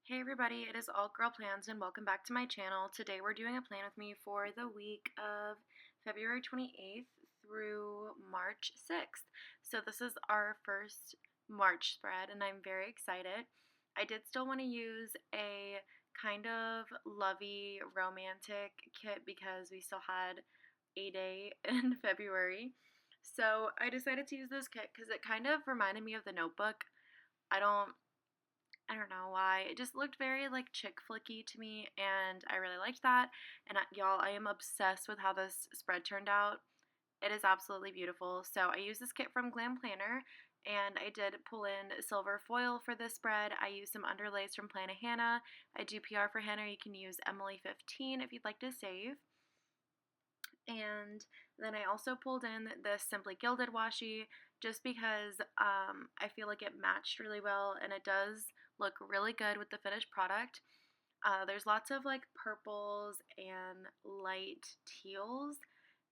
Hey everybody, it is All Girl Plans and welcome back to my channel. Today we're doing a plan with me for the week of February 28th through March 6th. So this is our first March spread and I'm very excited. I did still want to use a kind of lovey romantic kit because we still had a day in February. So I decided to use this kit because it kind of reminded me of the Notebook. I don't I don't know why. It just looked very like chick flicky to me, and I really liked that. And y'all, I am obsessed with how this spread turned out. It is absolutely beautiful. So I used this kit from Glam Planner, and I did pull in silver foil for this spread. I used some underlays from Planet Hannah. I do PR for Hannah. You can use Emily 15 if you'd like to save. And then I also pulled in this Simply Gilded washi just because I feel like it matched really well and it does look really good with the finished product. There's lots of like purples and light teals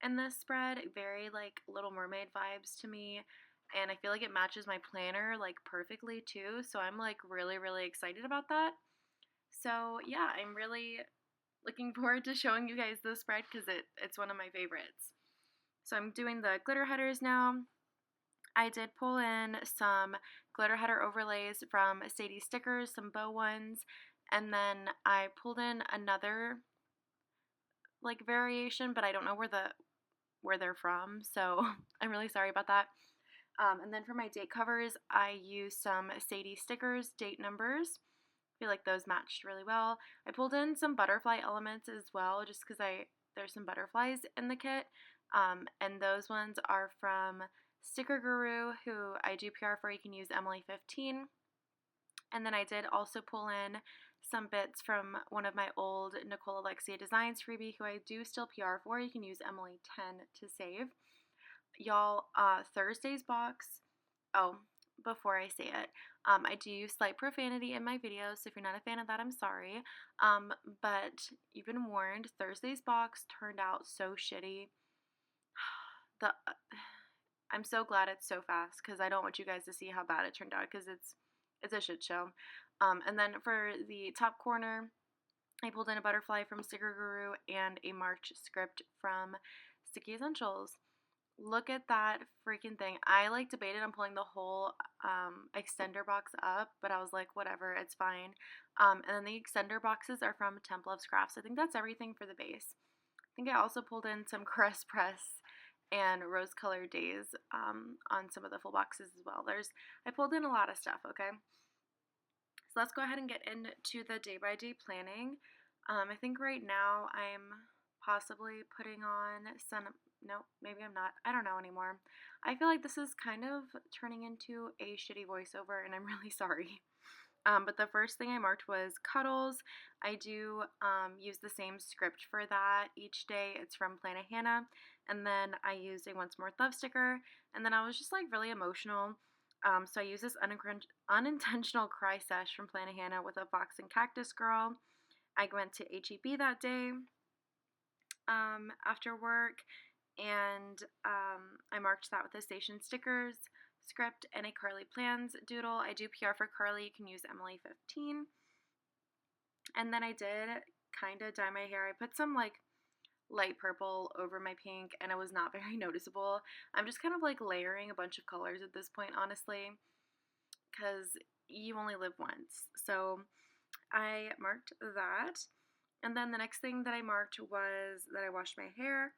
in this spread, very like Little Mermaid vibes to me. And I feel like it matches my planner like perfectly too. So I'm like really excited about that. So yeah, I'm really looking forward to showing you guys this spread because it's one of my favorites. So I'm doing the glitter headers now. I did pull in some glitter header overlays from Sadie Stickers, some bow ones, and then I pulled in another like variation, but I don't know where they're from, so I'm really sorry about that. And then for my date covers, I used some Sadie Stickers date numbers. I feel like those matched really well. I pulled in some butterfly elements as well, just because there's some butterflies in the kit, and those ones are from Sticker Guru, who I do PR for. You can use Emily 15. And then I did also pull in some bits from one of my old Nicole Alexia Designs freebie, who I do still PR for. You can use Emily 10 to save. Y'all, Thursday's box. Oh, before I say it, I do use slight profanity in my videos, so if you're not a fan of that, I'm sorry. But you've been warned, Thursday's box turned out so shitty. The I'm so glad it's so fast because I don't want you guys to see how bad it turned out because it's a shit show. And then for the top corner, I pulled in a butterfly from Sticker Guru and a March script from Sticky Essentials. Look at that freaking thing. I like debated on pulling the whole extender box up, but I was like, whatever, it's fine. And then the extender boxes are from Temple of Scraps. I think that's everything for the base. I think I also pulled in some Crest Press and Rose Colored Days on some of the full boxes as well. I pulled in a lot of stuff, okay? So let's go ahead and get into the day-by-day planning. I think right now I'm possibly putting on some, no, maybe I'm not. I don't know anymore. I feel like this is kind of turning into a shitty voiceover and I'm really sorry. But the first thing I marked was cuddles. I do use the same script for that each day. It's from Planet Hannah. And then I used a Once More Love sticker. And then I was just like really emotional. So I used this unintentional cry sesh from Planet Hannah with a Fox and Cactus Girl. I went to HEB that day after work. And I marked that with the station stickers script and a Carly Plans doodle. I do PR for Carly. You can use Emily 15. And then I did kind of dye my hair. I put some like light purple over my pink and it was not very noticeable. I'm just kind of like layering a bunch of colors at this point, honestly, because you only live once. So I marked that. And then the next thing that I marked was that I washed my hair,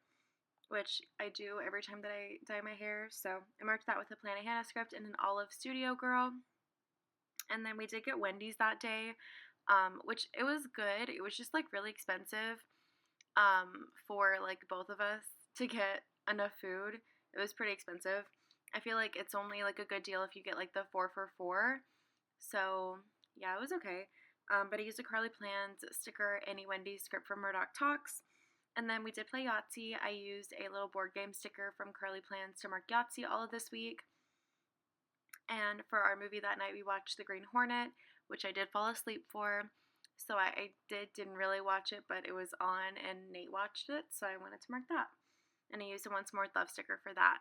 which I do every time that I dye my hair. So I marked that with a Planet Hannah script and an Olive Studio Girl. And then we did get Wendy's that day, which it was good. It was just like really expensive for like both of us to get enough food. It was pretty expensive. I feel like it's only like a good deal if you get like the 4 for 4. So yeah, it was okay. But I used a Carly Plans sticker and a Wendy's script from Murdoch Talks. And then we did play Yahtzee. I used a little board game sticker from Carly Plans to mark Yahtzee all of this week. And for our movie that night, we watched The Green Hornet, which I did fall asleep for. So I didn't really watch it, but it was on and Nate watched it, so I wanted to mark that. And I used a Once More Love sticker for that.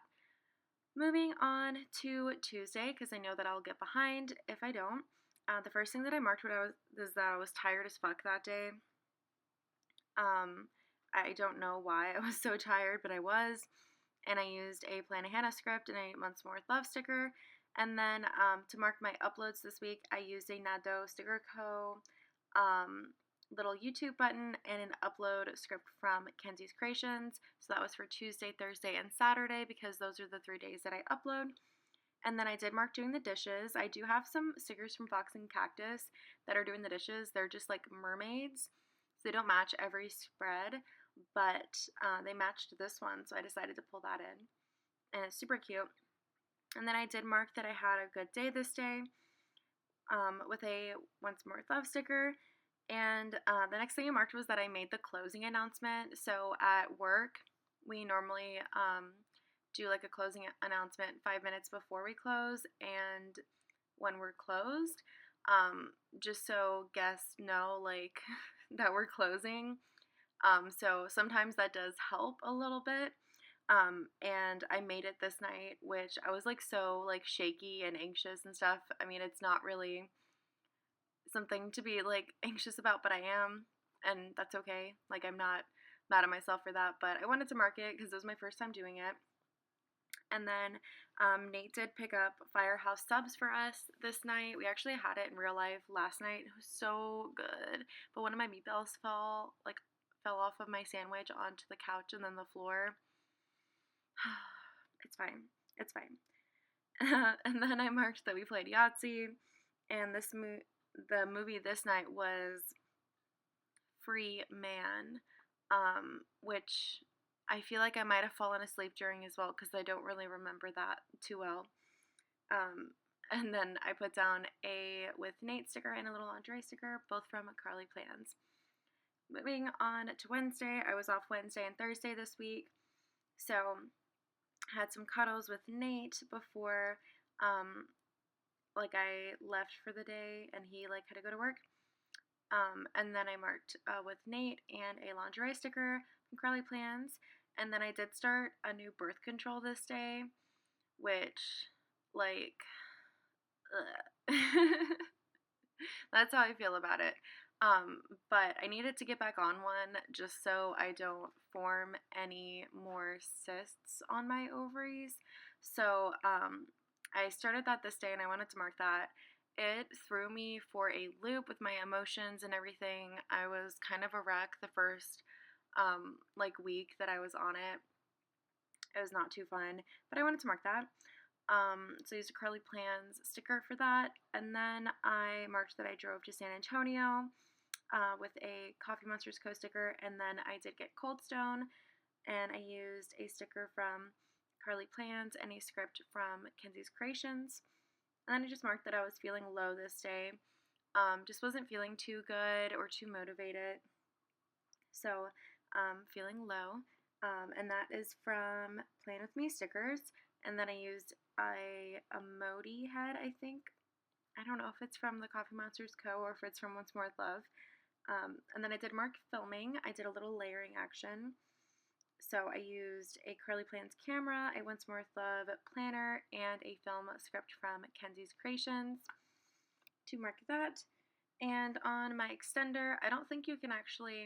Moving on to Tuesday, because I know that I'll get behind if I don't. The first thing that I marked is that I was tired as fuck that day. I don't know why I was so tired, but I was. And I used a Plan Hannah script and a Months More with Love sticker. And then to mark my uploads this week, I used a Nado Sticker Co. Little YouTube button and an upload script from Kenzie's Creations. So that was for Tuesday, Thursday, and Saturday because those are the 3 days that I upload. And then I did mark doing the dishes. I do have some stickers from Fox and Cactus that are doing the dishes. They're just like mermaids. So they don't match every spread, but they matched this one, so I decided to pull that in. And it's super cute. And then I did mark that I had a good day this day with a Once More with Love sticker. And the next thing I marked was that I made the closing announcement. So at work, we normally do like a closing announcement 5 minutes before we close and when we're closed, just so guests know like that we're closing. So sometimes that does help a little bit. And I made it this night, which I was like so like shaky and anxious and stuff. I mean, it's not really something to be like anxious about, but I am, and that's okay. Like I'm not mad at myself for that, but I wanted to mark it because it was my first time doing it. And then Nate did pick up Firehouse subs for us this night. We actually had it in real life last night. It was so good. But one of my meatballs fell off of my sandwich onto the couch and then the floor. It's fine. It's fine. And then I marked that we played Yahtzee. And the movie this night was Free Man, which I feel like I might have fallen asleep during as well because I don't really remember that too well. And then I put down a with Nate sticker and a little lingerie sticker, both from Carly Plans. Moving on to Wednesday, I was off Wednesday and Thursday this week, so I had some cuddles with Nate before, I left for the day and he had to go to work. And then I marked with Nate and a lingerie sticker from Carly Plans. And then I did start a new birth control this day, which, that's how I feel about it. But I needed to get back on one just so I don't form any more cysts on my ovaries. So I started that this day and I wanted to mark that. It threw me for a loop with my emotions and everything. I was kind of a wreck the first week that I was on it. It was not too fun, but I wanted to mark that. So I used a Carly Plans sticker for that, and then I marked that I drove to San Antonio with a Coffee Monsters Co sticker, and then I did get Cold Stone, and I used a sticker from Carly Plans and a script from Kenzie's Creations. And then I just marked that I was feeling low this day. Just wasn't feeling too good or too motivated. So, feeling low. And that is from Plan With Me stickers. And then I used a emoji head, I think. I don't know if it's from the Coffee Monsters Co. or if it's from Once More with Love. And then I did mark filming. I did a little layering action. So I used a Carly Plans camera, a Once More with Love planner, and a film script from Kenzie's Creations to mark that. And on my extender, I don't think you can actually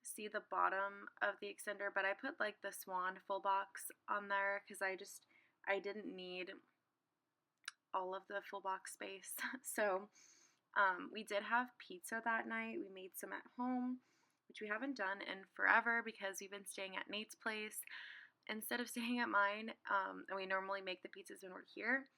see the bottom of the extender, but I put the Swan full box on there because I didn't need all of the full box space. So we did have pizza that night. We made some at home, which we haven't done in forever because we've been staying at Nate's place instead of staying at mine. And we normally make the pizzas when we're here,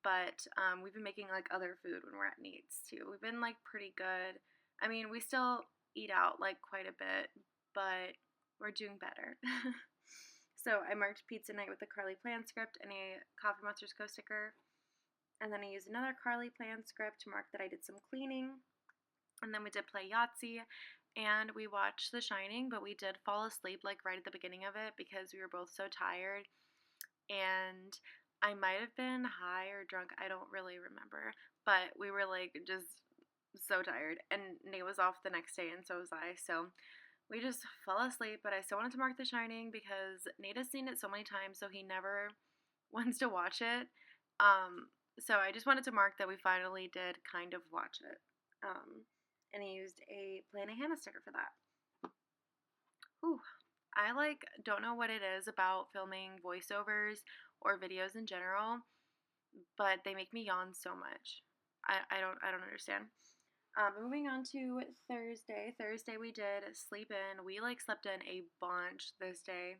but we've been making other food when we're at Nate's too. We've been pretty good. I mean, we still eat out quite a bit, but we're doing better. So I marked pizza night with the Carly Plan script and a Coffee Monsters Co sticker. And then I used another Carly Plan script to mark that I did some cleaning. And then we did play Yahtzee and we watched The Shining, but we did fall asleep right at the beginning of it because we were both so tired. And I might have been high or drunk, I don't really remember, but we were just so tired, and Nate was off the next day and so was I, so we just fell asleep. But I still wanted to mark The Shining because Nate has seen it so many times, so he never wants to watch it. So I just wanted to mark that we finally did kind of watch it. And I used a Plain Hannah sticker for that. Whew. I like don't know what it is about filming voiceovers or videos in general, but they make me yawn so much. I don't understand. Moving on to Thursday. Thursday we did sleep in. We like slept in a bunch this day.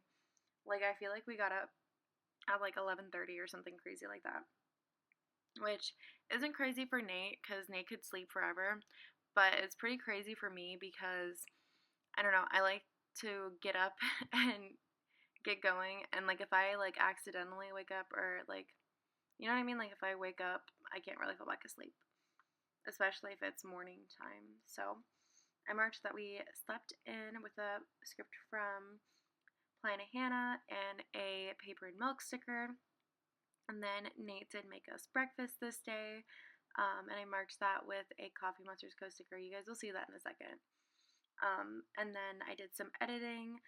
Like I feel like we got up at like 11:30 or something crazy like that. Which isn't crazy for Nate cuz Nate could sleep forever, but it's pretty crazy for me because I don't know, I like to get up and get going, and like if I like accidentally wake up or like you know what I mean, like if I wake up, I can't really go back to sleep, especially if it's morning time. So I marked that we slept in with a script from Planet Hannah and a paper and milk sticker. And then Nate did make us breakfast this day. And I marked that with a Coffee Monsters Co sticker. You guys will see that in a second. And then I did some editing,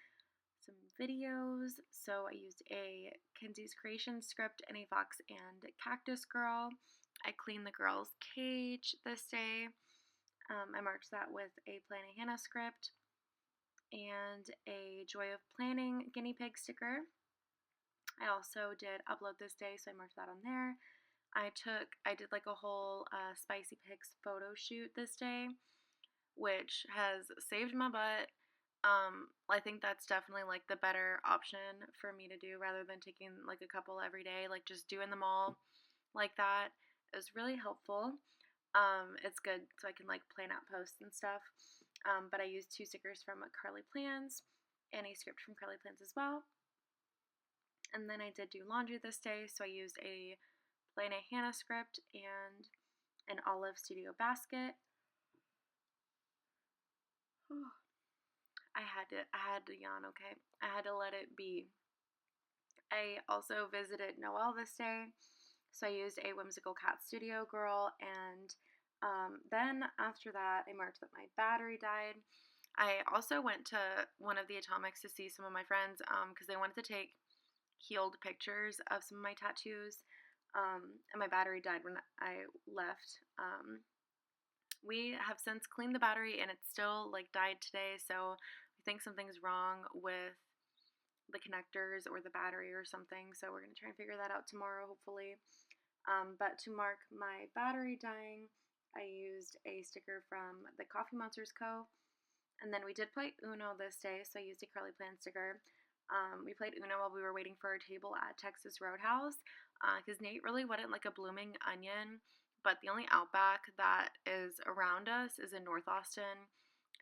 some videos. So I used a Kenzie's Creation script and a Fox and Cactus Girl. I cleaned the girl's cage this day. I marked that with a Planet Hannah script and a Joy of Planning guinea pig sticker. I also did upload this day, so I marked that on there. I did like a whole Spicy Pics photo shoot this day, which has saved my butt. I think that's definitely like the better option for me to do rather than taking like a couple every day. Like just doing them all like that is really helpful. It's good so I can like plan out posts and stuff. But I used two stickers from Carly Plans and a script from Carly Plans as well. And then I did do laundry this day, so I used a Plain Hannah script and an Olive Studio basket. I had to yawn, okay? I had to let it be. I also visited Noelle this day, so I used a Whimsical Cat Studio Girl, and then after that, I marked that my battery died. I also went to one of the Atomics to see some of my friends because they wanted to take healed pictures of some of my tattoos, and my battery died when I left. We have since cleaned the battery, and it still like died today, so I think something's wrong with the connectors or the battery or something. So we're gonna try and figure that out tomorrow, hopefully. But to mark my battery dying, I used a sticker from the Coffee Monsters Co. And then we did play Uno this day, so I used a Curly Plan sticker. We played Uno while we were waiting for our table at Texas Roadhouse because Nate really wanted like a blooming onion, but the only Outback that is around us is in North Austin,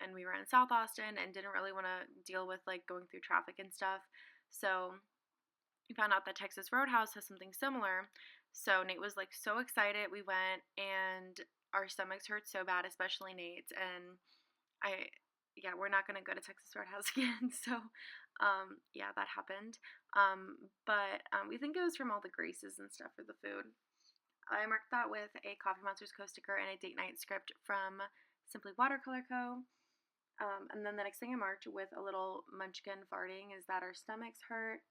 and we were in South Austin and didn't really want to deal with like going through traffic and stuff. So we found out that Texas Roadhouse has something similar. So Nate was like so excited. We went and our stomachs hurt so bad, especially Nate's. And yeah, we're not going to go to Texas Roadhouse again. So, yeah, that happened. But we think it was from all the greases and stuff for the food. I marked that with a Coffee Monsters Co sticker and a date night script from Simply Watercolor Co. And then the next thing I marked with a little munchkin farting is that our stomachs hurt.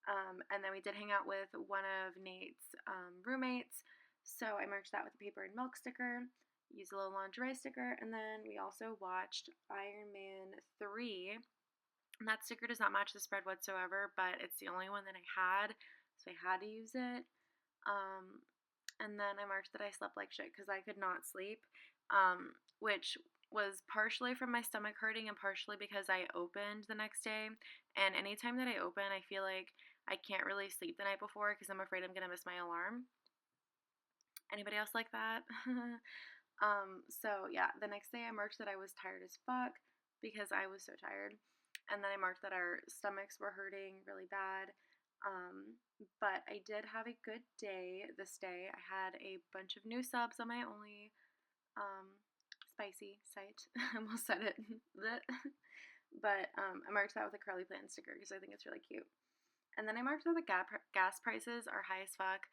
And then we did hang out with one of Nate's roommates. So I marked that with a paper and milk sticker, used a little lingerie sticker, and then we also watched Iron Man 3. And that sticker does not match the spread whatsoever, but it's the only one that I had, so I had to use it. And then I marked that I slept like shit because I could not sleep, which was partially from my stomach hurting and partially because I opened the next day. And anytime that I open, I feel like I can't really sleep the night before because I'm afraid I'm going to miss my alarm. Anybody else like that? So yeah, the next day I marked that I was tired as fuck because I was so tired. And then I marked that our stomachs were hurting really bad. But I did have a good day this day. I had a bunch of new subs on my only spicy site. I almost said it. But I marked that with a Curly Plan sticker because I think it's really cute. And then I marked that the gas prices are high as fuck,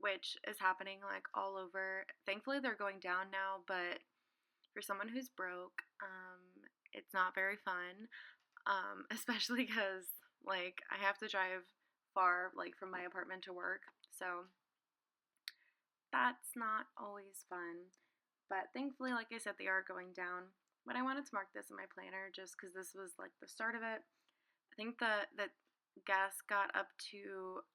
which is happening like all over. Thankfully, they're going down now, but for someone who's broke, it's not very fun, especially because like I have to drive far like from my apartment to work, So that's not always fun. But thankfully, like I said, they are going down. But I wanted to mark this in my planner just because this was like the start of it. I think the gas got up to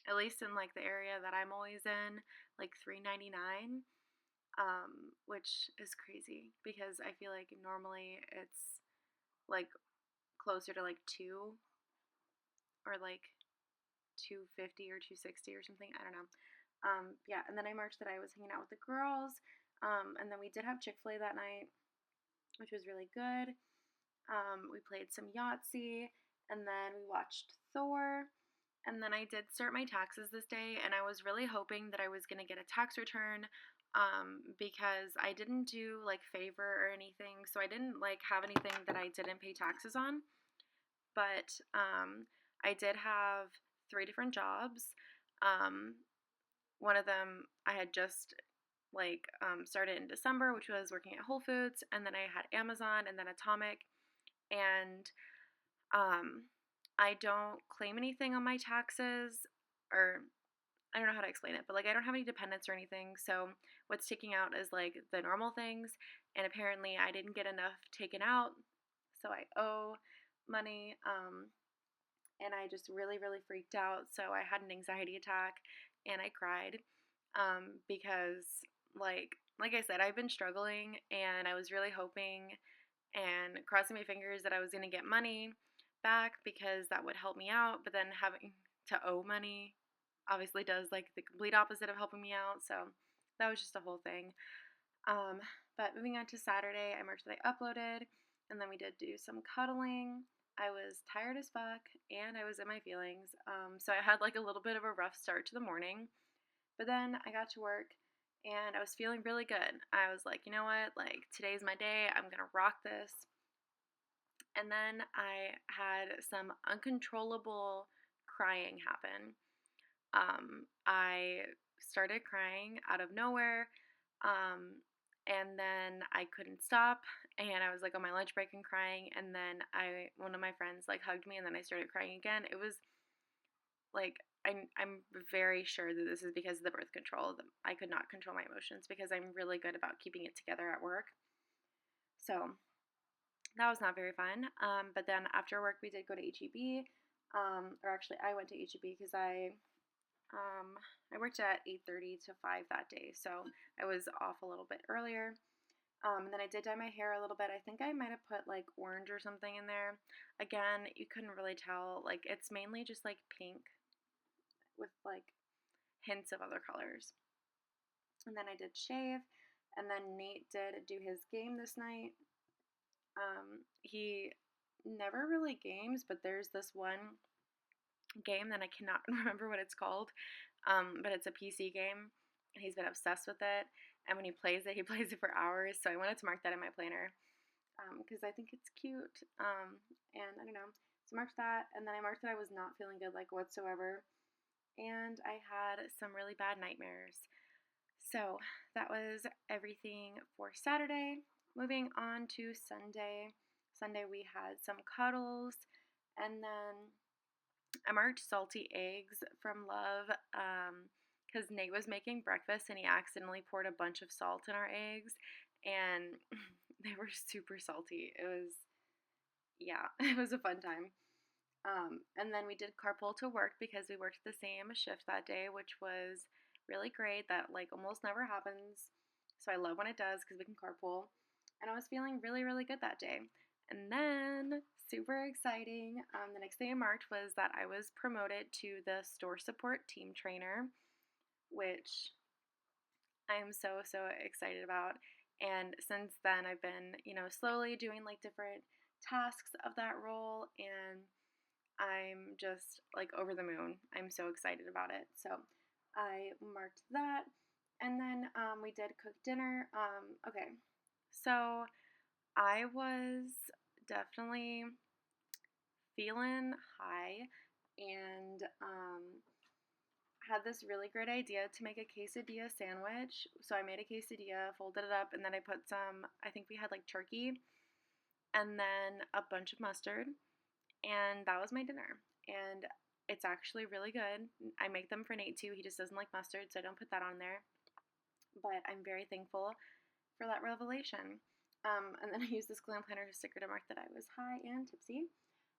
at least in like the area that I'm always in, like $3.99, which is crazy because I feel like normally it's like closer to like two or like 250 or 260 or something. I don't know. Yeah, and then I marked that I was hanging out with the girls, and then we did have Chick-fil-A that night, which was really good. We played some Yahtzee, and then we watched Thor. And then I did start my taxes this day, and I was really hoping that I was going to get a tax return, because I didn't do like favor or anything, so I didn't like have anything that I didn't pay taxes on. But I did have three different jobs. Um, One of them I had just started in December, which was working at Whole Foods, and then I had Amazon and then Atomic, and um, I don't claim anything on my taxes, or I don't know how to explain it, but like I don't have any dependents or anything. So what's taking out is like the normal things, and apparently I didn't get enough taken out, so I owe money. And I just really, really freaked out. So I had an anxiety attack, and I cried, because like I said, I've been struggling, and I was really hoping and crossing my fingers that I was going to get money back because that would help me out. But then having to owe money obviously does like the complete opposite of helping me out. So that was just a whole thing. Um, but moving on to Saturday, I marked that I uploaded, and then we did do some cuddling. I was tired as fuck, and I was in my feelings. So I had like a little bit of a rough start to the morning. But then I got to work, and I was feeling really good. I was like, you know what? Like, today's my day. I'm going to rock this. And then I had some uncontrollable crying happen. I started crying out of nowhere. And then I couldn't stop, and I was like on my lunch break and crying, and then one of my friends like hugged me, and then I started crying again. It was like I'm very sure that this is because of the birth control. I could not control my emotions because I'm really good about keeping it together at work. So that was not very fun. But then after work we did go to HEB. Or actually I went to HEB because I worked at 8:30 to 5 that day, so I was off a little bit earlier. And then I did dye my hair a little bit. I think I might have put like orange or something in there. Again, you couldn't really tell. Like it's mainly just like pink with like hints of other colors. And then I did shave, and then Nate did do his game this night. He never really games, but there's this one game that I cannot remember what it's called, but it's a PC game. He's been obsessed with it, and when he plays it, he plays it for hours. So I wanted to mark that in my planner because I think it's cute. And I don't know. So I marked that, and then I marked that I was not feeling good like whatsoever, and I had some really bad nightmares. So that was everything for Saturday. Moving on to Sunday. Sunday we had some cuddles, and then I marked salty eggs from Love, because Nate was making breakfast and he accidentally poured a bunch of salt in our eggs, and they were super salty. It was, yeah, it was a fun time. And then we did carpool to work because we worked the same shift that day, which was really great. That like almost never happens. So I love when it does because we can carpool. And I was feeling really, really good that day. And then, super exciting, the next thing I marked was that I was promoted to the store support team trainer, which I'm so, so excited about. And since then, I've been, slowly doing like different tasks of that role, and I'm just like over the moon. I'm so excited about it. So I marked that. And then we did cook dinner. Okay, so I was definitely feeling high, and had this really great idea to make a quesadilla sandwich. So I made a quesadilla, folded it up, and then I put some, I think we had like turkey, and then a bunch of mustard, and that was my dinner. And It's actually really good. I make them for Nate too. He just doesn't like mustard, so I don't put that on there. But I'm very thankful for that revelation. And then I used this Glam planner sticker to mark that I was high and tipsy.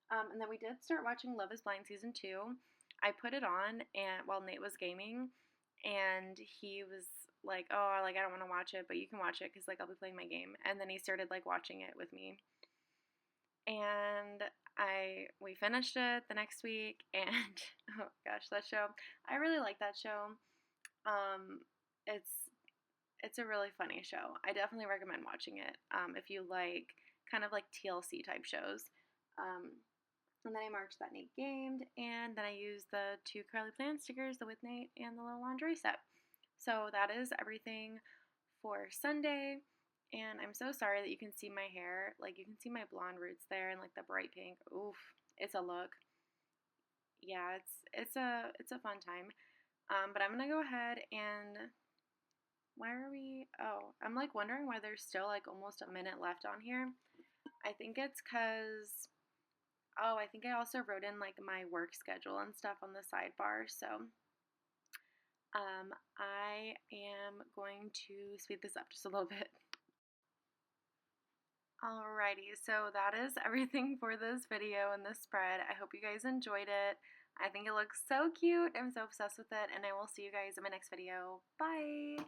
And then we did start watching Love is Blind season 2. I put it on and while Nate was gaming, and he was like, "Oh, like I don't want to watch it, but you can watch it because like I'll be playing my game." And then he started like watching it with me, and we finished it the next week. And oh gosh, that show, I really like that show. Um, it's it's a really funny show. I definitely recommend watching it if you like kind of like TLC type shows. Um, and then I marked that Nate gamed, and then I used the 2 Carly Plan stickers, the with Nate and the little lingerie set. So that is everything for Sunday. And I'm so sorry that you can see my hair. Like you can see my blonde roots there and like the bright pink. Oof, it's a look. Yeah, it's a fun time. But I'm gonna go ahead and why are we? Oh, I'm like wondering why there's still like almost a minute left on here. I think it's because oh, I think I also wrote in like my work schedule and stuff on the sidebar. So I am going to speed this up just a little bit. Alrighty, so that is everything for this video and this spread. I hope you guys enjoyed it. I think it looks so cute. I'm so obsessed with it, and I will see you guys in my next video. Bye!